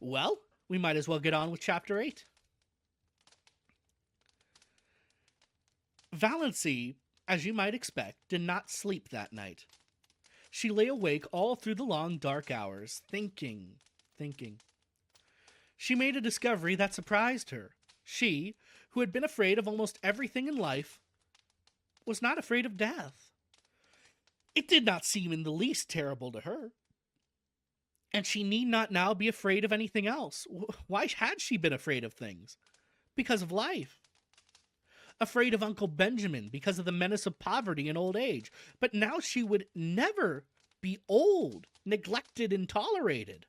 Well, we might as well get on with Chapter 8. Valancy, as you might expect, did not sleep that night. She lay awake all through the long dark hours, thinking. She made a discovery that surprised her. She, who had been afraid of almost everything in life, was not afraid of death. It did not seem in the least terrible to her. And she need not now be afraid of anything else. Why had she been afraid of things? Because of life. Afraid of Uncle Benjamin because of the menace of poverty and old age. But now she would never be old, neglected, and tolerated.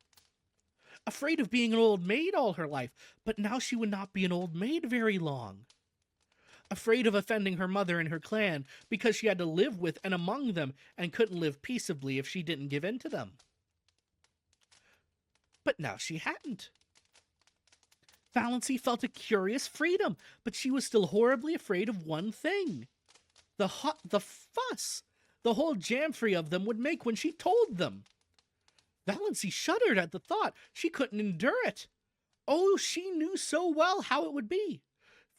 Afraid of being an old maid all her life, but now she would not be an old maid very long. Afraid of offending her mother and her clan because she had to live with and among them and couldn't live peaceably if she didn't give in to them. But now she hadn't. Valancy felt a curious freedom, but she was still horribly afraid of one thing. The fuss the whole jamfrey of them would make when she told them. Valancy shuddered at the thought. She couldn't endure it. Oh, she knew so well how it would be.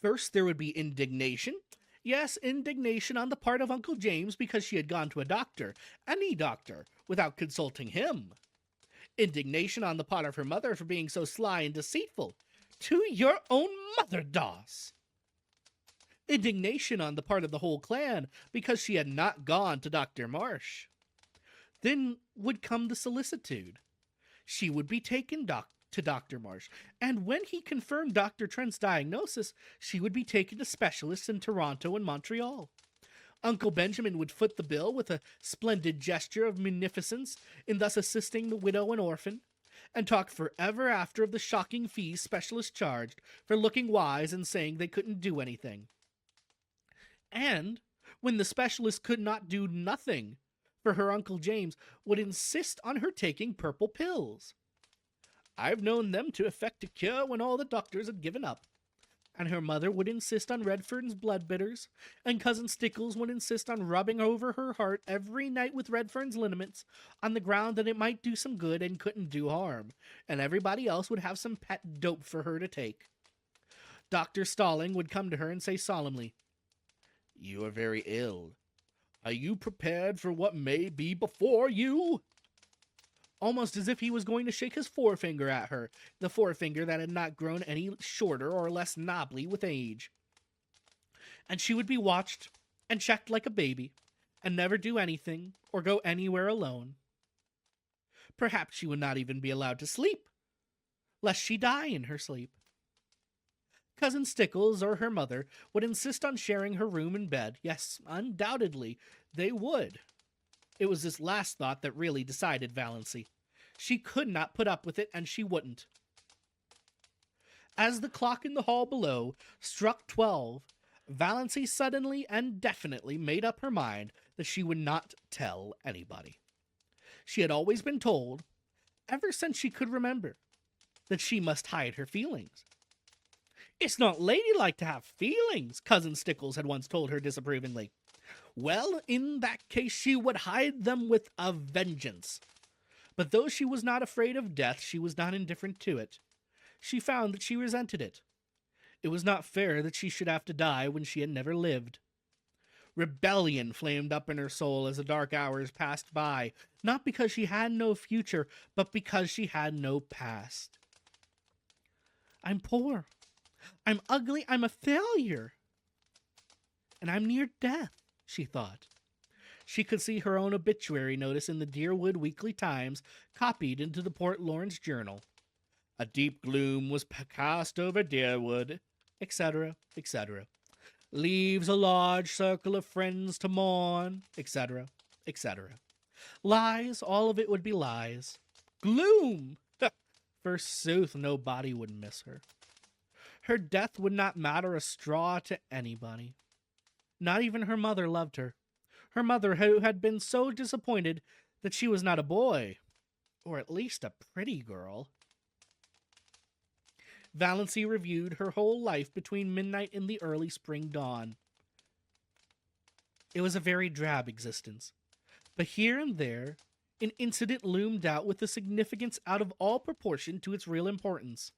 First, there would be indignation. Yes, indignation on the part of Uncle James because she had gone to a doctor, any doctor, without consulting him. Indignation on the part of her mother for being so sly and deceitful. To your own mother, Doss. Indignation on the part of the whole clan because she had not gone to Dr. Marsh. Then would come the solicitude. She would be taken to Dr. Marsh, and when he confirmed Dr. Trent's diagnosis, she would be taken to specialists in Toronto and Montreal. Uncle Benjamin would foot the bill with a splendid gesture of munificence in thus assisting the widow and orphan, and talk forever after of the shocking fees specialists charged for looking wise and saying they couldn't do anything. And, when the specialist could not do nothing, for her Uncle James would insist on her taking purple pills. I've known them to effect a cure when all the doctors had given up. And her mother would insist on Redfern's blood bitters, and Cousin Stickles would insist on rubbing over her heart every night with Redfern's liniments, on the ground that it might do some good and couldn't do harm, and everybody else would have some pet dope for her to take. Dr. Stalling would come to her and say solemnly, "You are very ill. Are you prepared for what may be before you?" Almost as if he was going to shake his forefinger at her, the forefinger that had not grown any shorter or less knobbly with age. And she would be watched and checked like a baby, and never do anything or go anywhere alone. Perhaps she would not even be allowed to sleep, lest she die in her sleep. Cousin Stickles or her mother would insist on sharing her room and bed. Yes, undoubtedly, they would. It was this last thought that really decided Valancy. She could not put up with it, and she wouldn't. As the clock in the hall below struck 12, Valancy suddenly and definitely made up her mind that she would not tell anybody. She had always been told, ever since she could remember, that she must hide her feelings. "It's not ladylike to have feelings," Cousin Stickles had once told her disapprovingly. Well, in that case she would hide them with a vengeance. But though she was not afraid of death, she was not indifferent to it. She found that she resented it. It was not fair that she should have to die when she had never lived. Rebellion flamed up in her soul as the dark hours passed by, not because she had no future, but because she had no past. I'm poor. I'm ugly. I'm a failure. And I'm near death, she thought. She could see her own obituary notice in the Deerwood Weekly Times copied into the Port Lawrence Journal. A deep gloom was cast over Deerwood, etc., etc. Leaves a large circle of friends to mourn, etc., etc. Lies, all of it would be lies. Gloom! Forsooth, nobody would miss her. Her death would not matter a straw to anybody. Not even her mother loved her. Her mother, who had been so disappointed that she was not a boy, or at least a pretty girl. Valancy reviewed her whole life between midnight and the early spring dawn. It was a very drab existence, but here and there an incident loomed out with a significance out of all proportion to its real importance.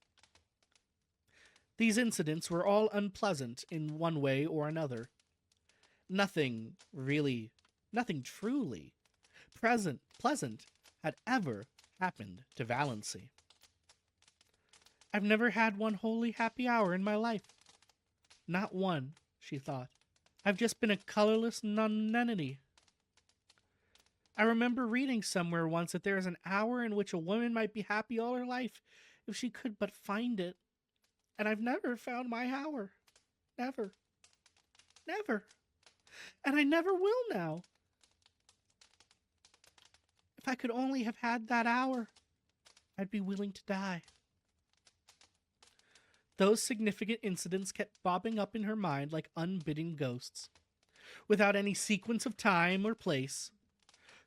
These incidents were all unpleasant in one way or another. Nothing truly pleasant had ever happened to Valancy. I've never had one wholly happy hour in my life. Not one, she thought. I've just been a colorless nonentity. I remember reading somewhere once that there is an hour in which a woman might be happy all her life if she could but find it. And I've never found my hour. Never. Never. And I never will now. If I could only have had that hour, I'd be willing to die. Those significant incidents kept bobbing up in her mind like unbidden ghosts, without any sequence of time or place.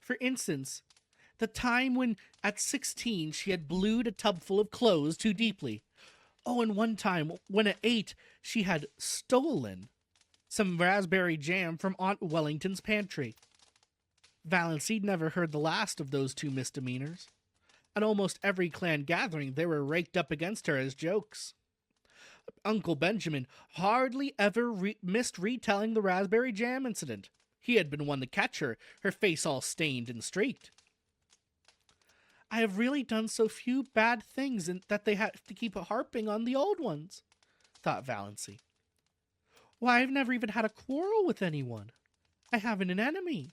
For instance, the time when, at 16, she had blued a tub full of clothes too deeply. Oh, and one time, when at 8, she had stolen some raspberry jam from Aunt Wellington's pantry. Valancy never heard the last of those two misdemeanors. At almost every clan gathering, they were raked up against her as jokes. Uncle Benjamin hardly ever missed retelling the raspberry jam incident. He had been one to catch her, her face all stained and streaked. I have really done so few bad things that they have to keep harping on the old ones, thought Valancy. Why, I've never even had a quarrel with anyone. I haven't an enemy.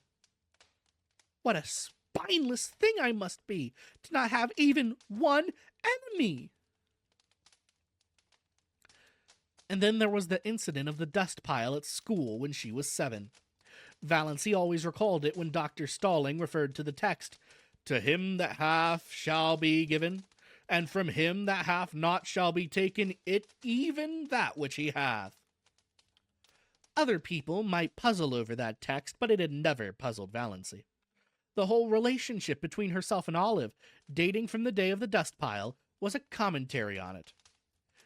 What a spineless thing I must be to not have even one enemy. And then there was the incident of the dust pile at school when she was 7. Valancy always recalled it when Dr. Stalling referred to the text, "To him that hath shall be given, and from him that hath not shall be taken it even that which he hath." Other people might puzzle over that text, but it had never puzzled Valancy. The whole relationship between herself and Olive, dating from the day of the dust pile, was a commentary on it.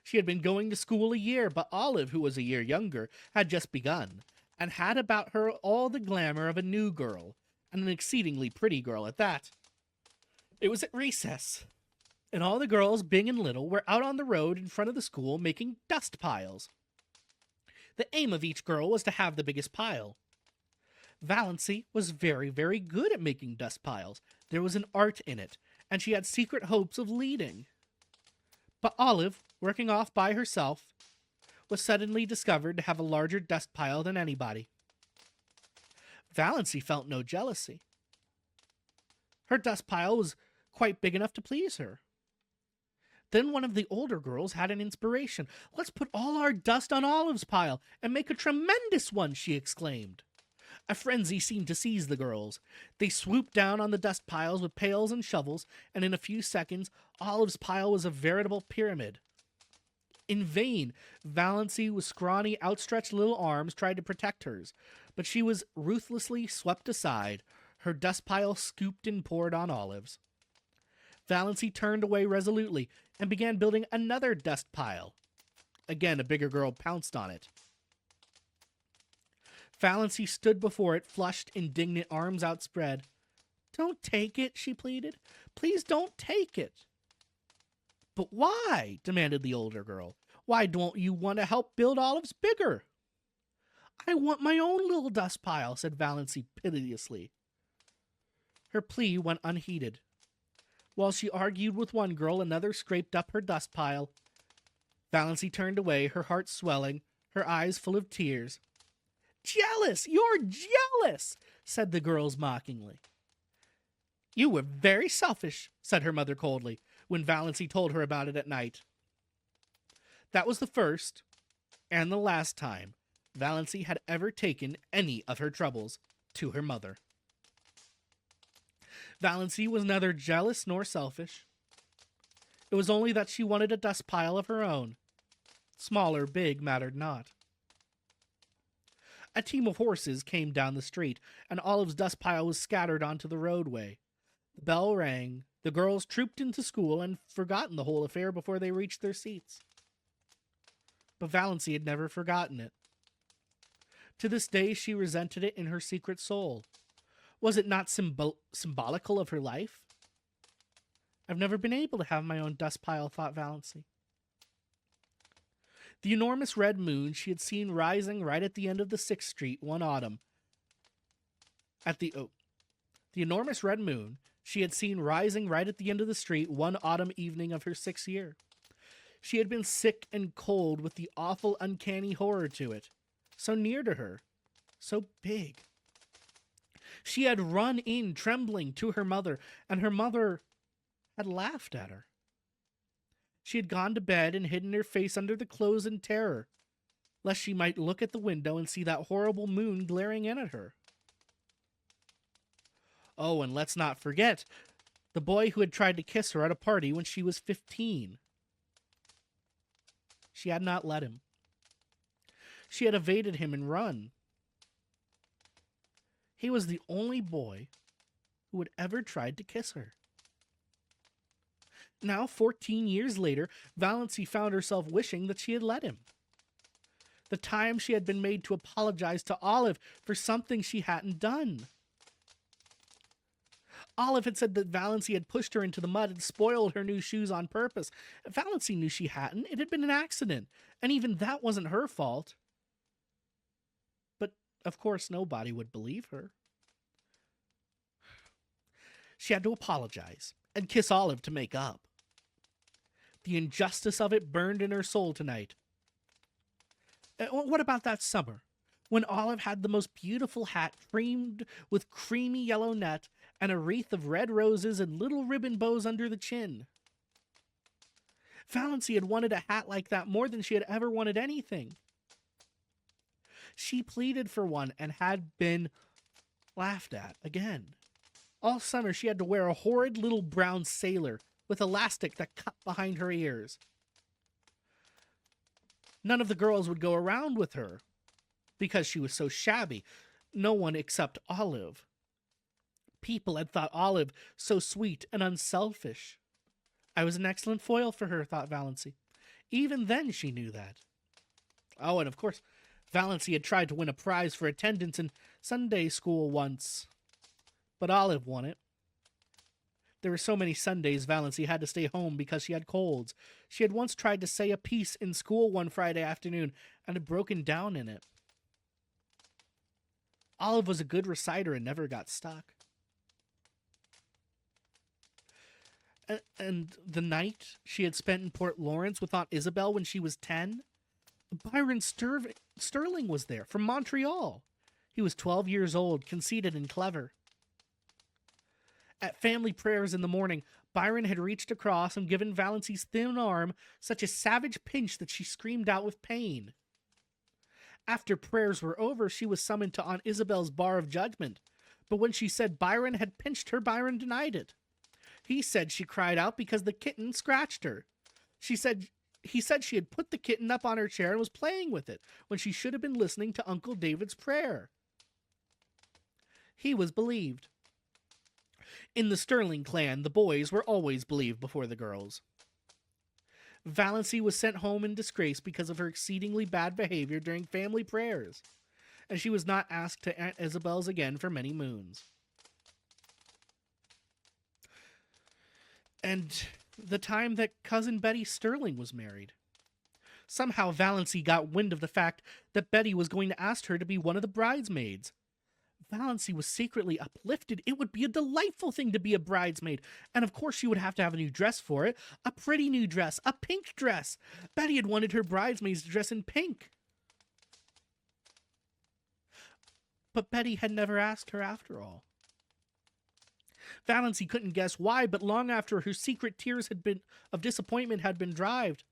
She had been going to school a year, but Olive, who was a year younger, had just begun, and had about her all the glamour of a new girl, and an exceedingly pretty girl at that. It was at recess, and all the girls, big and little, were out on the road in front of the school making dust piles. The aim of each girl was to have the biggest pile. Valancy was very, very good at making dust piles. There was an art in it, and she had secret hopes of leading. But Olive, working off by herself, was suddenly discovered to have a larger dust pile than anybody. Valancy felt no jealousy. Her dust pile was quite big enough to please her. Then one of the older girls had an inspiration. "Let's put all our dust on Olive's pile and make a tremendous one," she exclaimed. A frenzy seemed to seize the girls. They swooped down on the dust piles with pails and shovels, and in a few seconds, Olive's pile was a veritable pyramid. In vain, Valancy with scrawny, outstretched little arms tried to protect hers, but she was ruthlessly swept aside, her dust pile scooped and poured on Olive's. Valancy turned away resolutely and began building another dust pile. Again, a bigger girl pounced on it. Valancy stood before it, flushed, indignant, arms outspread. "Don't take it," she pleaded. "Please don't take it." "But why?" demanded the older girl. "Why don't you want to help build Olive's bigger?" "I want my own little dust pile," said Valancy piteously. Her plea went unheeded. While she argued with one girl, another scraped up her dust pile. Valancy turned away, her heart swelling, her eyes full of tears. "Jealous! You're jealous!" said the girls mockingly. "You were very selfish," said her mother coldly, when Valancy told her about it at night. That was the first and the last time Valancy had ever taken any of her troubles to her mother. Valancy was neither jealous nor selfish. It was only that she wanted a dust pile of her own. Small or big mattered not. A team of horses came down the street, and Olive's dust pile was scattered onto the roadway. The bell rang, the girls trooped into school and forgotten the whole affair before they reached their seats. But Valancy had never forgotten it. To this day she resented it in her secret soul. Was it not symbolical of her life? I've never been able to have my own dust pile, thought Valancy. The enormous red moon she had seen rising right at the end of the 6th Street one autumn. The enormous red moon she had seen rising right at the end of the street one autumn evening of her 6th year. She had been sick and cold with the awful, uncanny horror to it. So near to her. So big. She had run in trembling to her mother, and her mother had laughed at her. She had gone to bed and hidden her face under the clothes in terror, lest she might look at the window and see that horrible moon glaring in at her. Oh, and let's not forget the boy who had tried to kiss her at a party when she was 15. She had not let him. She had evaded him and run. He was the only boy who had ever tried to kiss her. Now, 14 years later, Valancy found herself wishing that she had let him. The time she had been made to apologize to Olive for something she hadn't done. Olive had said that Valancy had pushed her into the mud and spoiled her new shoes on purpose. Valancy knew she hadn't. It had been an accident, and even that wasn't her fault. But, of course, nobody would believe her. She had to apologize and kiss Olive to make up. The injustice of it burned in her soul tonight. What about that summer, when Olive had the most beautiful hat trimmed with creamy yellow net and a wreath of red roses and little ribbon bows under the chin? Valancy had wanted a hat like that more than she had ever wanted anything. She pleaded for one and had been laughed at again. All summer she had to wear a horrid little brown sailor with elastic that cut behind her ears. None of the girls would go around with her because she was so shabby. No one except Olive. People had thought Olive so sweet and unselfish. I was an excellent foil for her, thought Valancy. Even then she knew that. Oh, and of course, Valancy had tried to win a prize for attendance in Sunday school once. But Olive won it. There were so many Sundays Valancy had to stay home because she had colds. She had once tried to say a piece in school one Friday afternoon and had broken down in it. Olive was a good reciter and never got stuck. And the night she had spent in Port Lawrence with Aunt Isabel when she was 10, Byron Sterling was there from Montreal. He was 12 years old, conceited and clever. At family prayers in the morning, Byron had reached across and given Valancy's thin arm such a savage pinch that she screamed out with pain. After prayers were over, she was summoned to Aunt Isabel's bar of judgment, but when she said Byron had pinched her, Byron denied it. He said she cried out because the kitten scratched her. He said she had put the kitten up on her chair and was playing with it when she should have been listening to Uncle David's prayer. He was believed. In the Sterling clan, the boys were always believed before the girls. Valancy was sent home in disgrace because of her exceedingly bad behavior during family prayers, and she was not asked to Aunt Isabel's again for many moons. And the time that Cousin Betty Sterling was married. Somehow Valancy got wind of the fact that Betty was going to ask her to be one of the bridesmaids. Valancy was secretly uplifted. It would be a delightful thing to be a bridesmaid. And of course she would have to have a new dress for it. A pretty new dress. A pink dress. Betty had wanted her bridesmaids to dress in pink. But Betty had never asked her after all. Valancy couldn't guess why, but long after her secret tears of disappointment had been dried,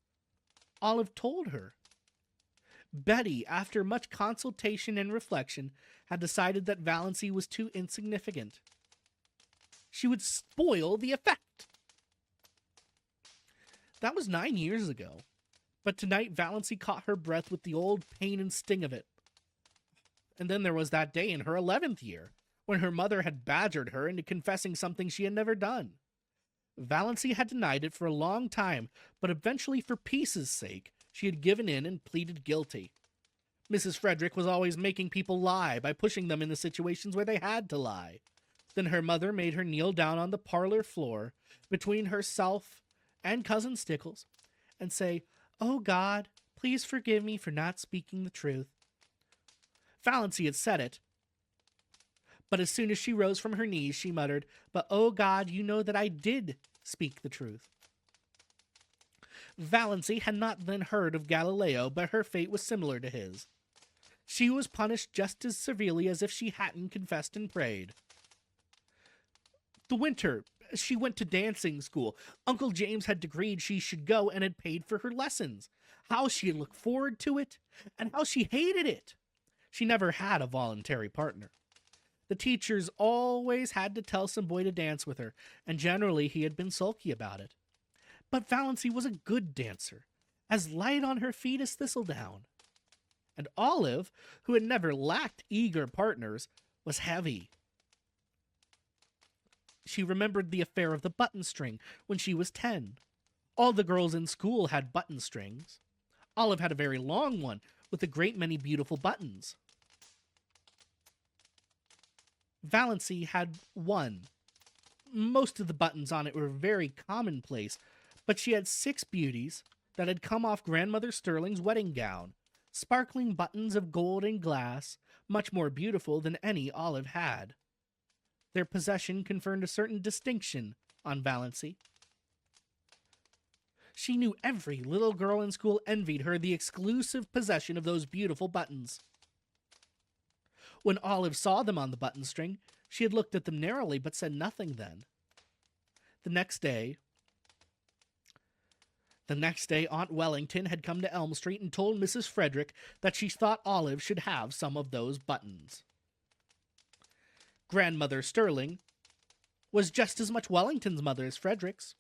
Olive told her. Betty, after much consultation and reflection, had decided that Valancy was too insignificant. She would spoil the effect. That was 9 years ago, but tonight Valancy caught her breath with the old pain and sting of it. And then there was that day in her 11th year, when her mother had badgered her into confessing something she had never done. Valancy had denied it for a long time, but eventually, for peace's sake, she had given in and pleaded guilty. Mrs. Frederick was always making people lie by pushing them into situations where they had to lie. Then her mother made her kneel down on the parlor floor between herself and Cousin Stickles and say, "Oh God, please forgive me for not speaking the truth." Valancy had said it, but as soon as she rose from her knees, she muttered, "But oh God, you know that I did speak the truth." Valancy had not then heard of Galileo, but her fate was similar to his. She was punished just as severely as if she hadn't confessed and prayed. The winter, she went to dancing school. Uncle James had decreed she should go and had paid for her lessons. How she had looked forward to it, and how she hated it. She never had a voluntary partner. The teachers always had to tell some boy to dance with her, and generally he had been sulky about it. But Valancy was a good dancer, as light on her feet as thistledown. And Olive, who had never lacked eager partners, was heavy. She remembered the affair of the button string when she was 10. All the girls in school had button strings. Olive had a very long one with a great many beautiful buttons. Valancy had one. Most of the buttons on it were very commonplace, but she had 6 beauties that had come off Grandmother Sterling's wedding gown, sparkling buttons of gold and glass, much more beautiful than any Olive had. Their possession conferred a certain distinction on Valancy. She knew every little girl in school envied her the exclusive possession of those beautiful buttons. When Olive saw them on the button string, she had looked at them narrowly but said nothing then. The next day, Aunt Wellington had come to Elm Street and told Mrs. Frederick that she thought Olive should have some of those buttons. Grandmother Sterling was just as much Wellington's mother as Frederick's.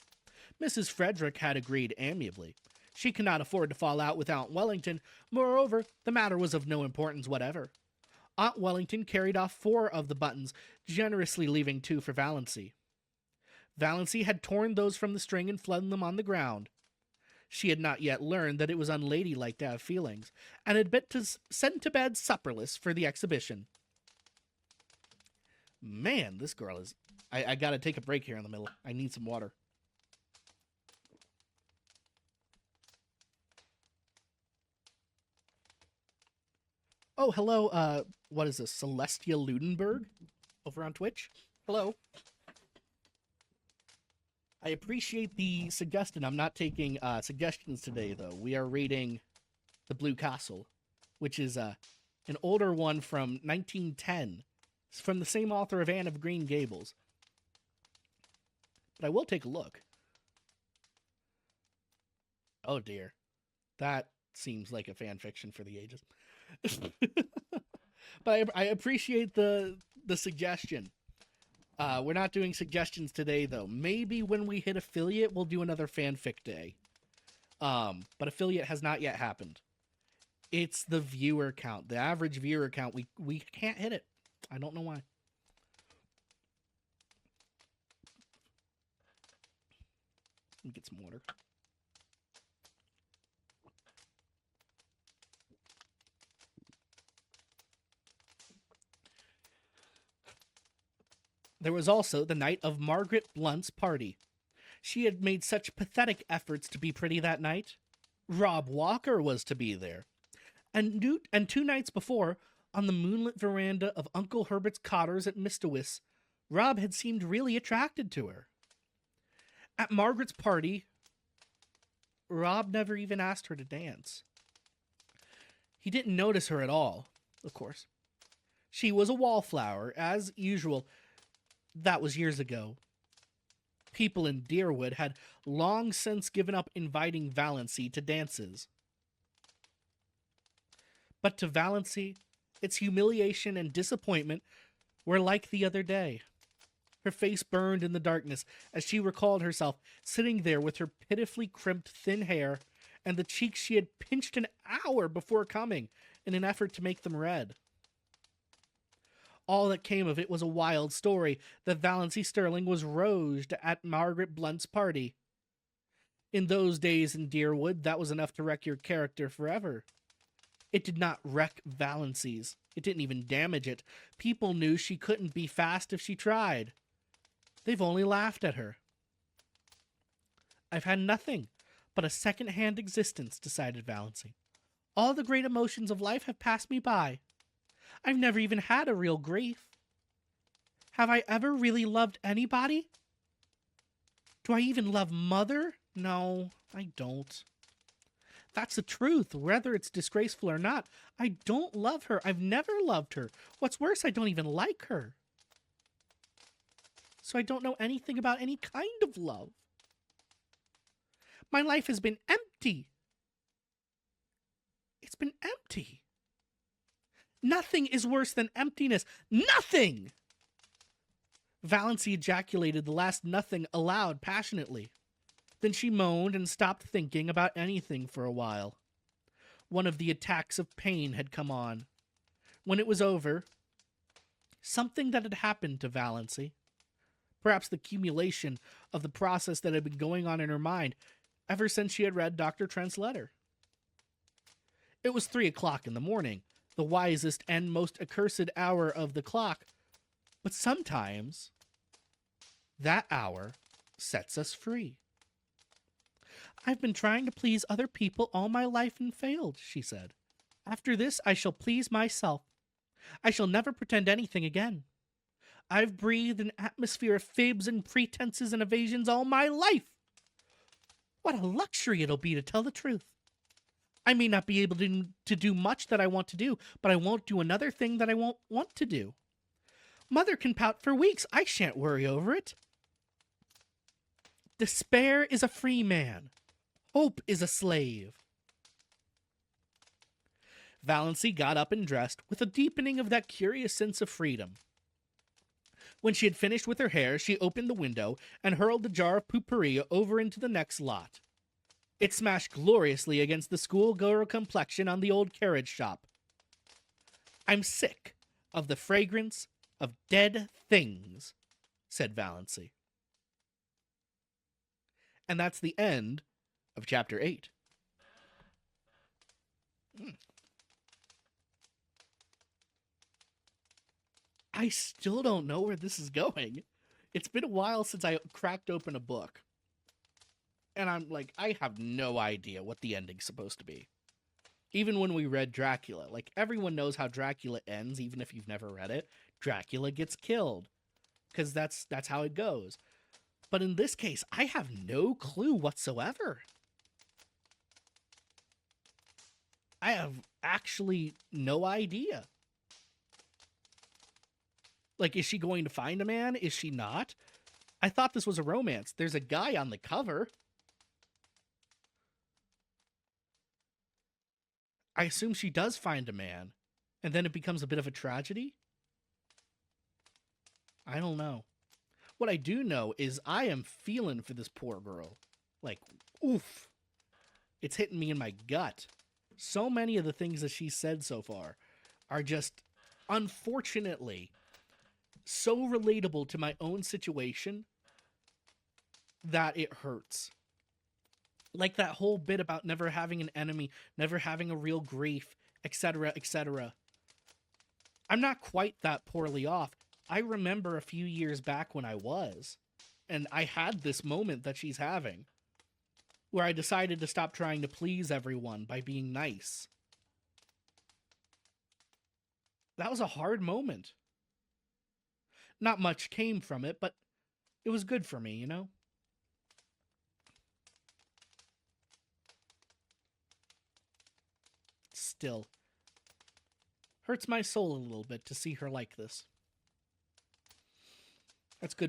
Mrs. Frederick had agreed amiably. She could not afford to fall out with Aunt Wellington. Moreover, the matter was of no importance whatever. Aunt Wellington carried off 4 of the buttons, generously leaving 2 for Valancy. Valancy had torn those from the string and flung them on the ground. She had not yet learned that it was unladylike to have feelings, and had been sent to bed supperless for the exhibition. Man, this girl is... I gotta take a break here in the middle. I need some water. Oh, hello, what is this? Celestia Ludenberg? Over on Twitch? Hello. I appreciate the suggestion. I'm not taking suggestions today, though. We are reading The Blue Castle, which is an older one from 1910. It's from the same author of Anne of Green Gables. But I will take a look. Oh, dear. That seems like a fan fiction for the ages. But I appreciate the suggestion. We're not doing suggestions today, though. Maybe when we hit affiliate, we'll do another fanfic day. But affiliate has not yet happened. It's the viewer count. The average viewer count. We can't hit it. I don't know why. Let me get some water. There was also the night of Margaret Blunt's party. She had made such pathetic efforts to be pretty that night. Rob Walker was to be there. And 2 nights before, on the moonlit veranda of Uncle Herbert's cotters at Mistawis, Rob had seemed really attracted to her. At Margaret's party, Rob never even asked her to dance. He didn't notice her at all, of course. She was a wallflower, as usual. That was years ago. People in Deerwood had long since given up inviting Valancy to dances. But to Valancy, its humiliation and disappointment were like the other day. Her face burned in the darkness as she recalled herself sitting there with her pitifully crimped thin hair and the cheeks she had pinched an hour before coming in an effort to make them red. All that came of it was a wild story that Valancy Sterling was rouged at Margaret Blunt's party. In those days in Deerwood, that was enough to wreck your character forever. It did not wreck Valancy's It didn't even damage it. People knew she couldn't be fast if she tried. They've only laughed at her. I've had nothing but a second-hand existence, decided Valancy. All the great emotions of life have passed me by. I've never even had a real grief. Have I ever really loved anybody? Do I even love Mother? No, I don't. That's the truth, whether it's disgraceful or not. I don't love her. I've never loved her. What's worse, I don't even like her. So I don't know anything about any kind of love. My life has been empty. It's been empty. Nothing is worse than emptiness. Nothing! Valancy ejaculated the last nothing aloud passionately. Then she moaned and stopped thinking about anything for a while. One of the attacks of pain had come on. When it was over, something that had happened to Valancy, perhaps the accumulation of the process that had been going on in her mind ever since she had read Dr. Trent's letter. It was 3 o'clock in the morning, the wisest and most accursed hour of the clock, but sometimes that hour sets us free. I've been trying to please other people all my life and failed, she said. After this, I shall please myself. I shall never pretend anything again. I've breathed an atmosphere of fibs and pretenses and evasions all my life. What a luxury it'll be to tell the truth. I may not be able to do much that I want to do, but I won't do another thing that I won't want to do. Mother can pout for weeks. I shan't worry over it. Despair is a free man. Hope is a slave. Valancy got up and dressed with a deepening of that curious sense of freedom. When she had finished with her hair, she opened the window and hurled the jar of potpourri over into the next lot. It smashed gloriously against the schoolgirl complexion on the old carriage shop. I'm sick of the fragrance of dead things, said Valancy. And that's the end of chapter 8. I still don't know where this is going. It's been a while since I cracked open a book. And I'm like, I have no idea what the ending's supposed to be. Even when we read Dracula, like everyone knows how Dracula ends, even if you've never read it. Dracula gets killed. Because that's how it goes. But in this case, I have no clue whatsoever. I have actually no idea. Like, is she going to find a man? Is she not? I thought this was a romance. There's a guy on the cover. I assume she does find a man. And then it becomes a bit of a tragedy? I don't know. What I do know is I am feeling for this poor girl. Like, oof. It's hitting me in my gut. So many of the things that she said so far are just, unfortunately, so relatable to my own situation that it hurts. Like that whole bit about never having an enemy, never having a real grief, etc., etc. I'm not quite that poorly off. I remember a few years back when I was, and I had this moment that she's having, where I decided to stop trying to please everyone by being nice. That was a hard moment. Not much came from it, but it was good for me, you know? Still, hurts my soul a little bit to see her like this. That's good.